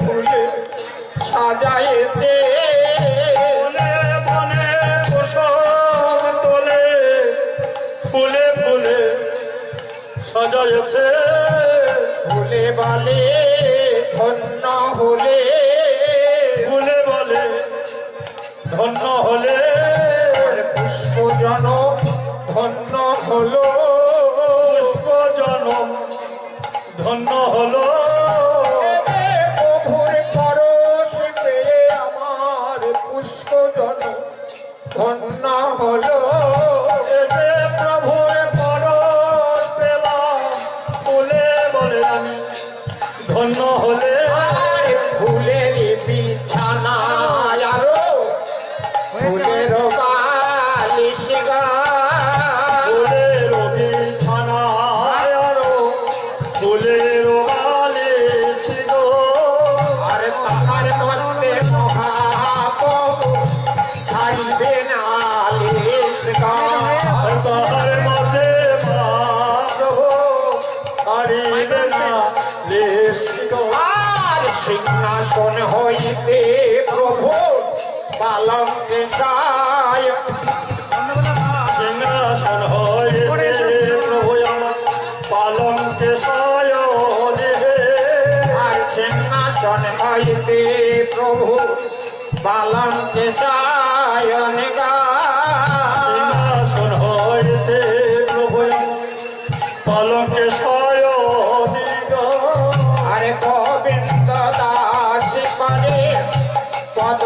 ফুলে সাজাইতে বনে বনে কুসুম তোলে ফুলে ফুলে সাজাইছে ফুলে বলে ধন্য হলে ফুলে বলে ধন্য হলে পুষ্প জন ধন্য হলো পুষ্প জনম ধন্য হলো প্রভুর পরশ পেয়ে আমার পুষ্প জন ধন্য হলো এতে প্রভুর পরশ পেলাম ফুলে বলে আমি ধন্য হলে আর ফুলের বিছানা আরো ফুলের বালিশ গা ফুলের বিছানায় আরো ফুলের বালিশ গো। আর তাহার মধ্যে মহাপ্রভু ছাড়িবে না লেশ গা তাহার মধ্যে মা প্রভু হারিবে না লেশ গো। আর সিংহাসন হইতে প্রভু পালঙ্কে সায় সিংহাসন হইতে প্রভু আমার পালঙ্কে শয়নে আর সিংহাসন হইতে প্রভু পালঙ্কে সায়ন গা সিংহাসন হইতে প্রভু আমার পালঙ্কে শয়নে আরে গোবিন্দ দাস করে পদ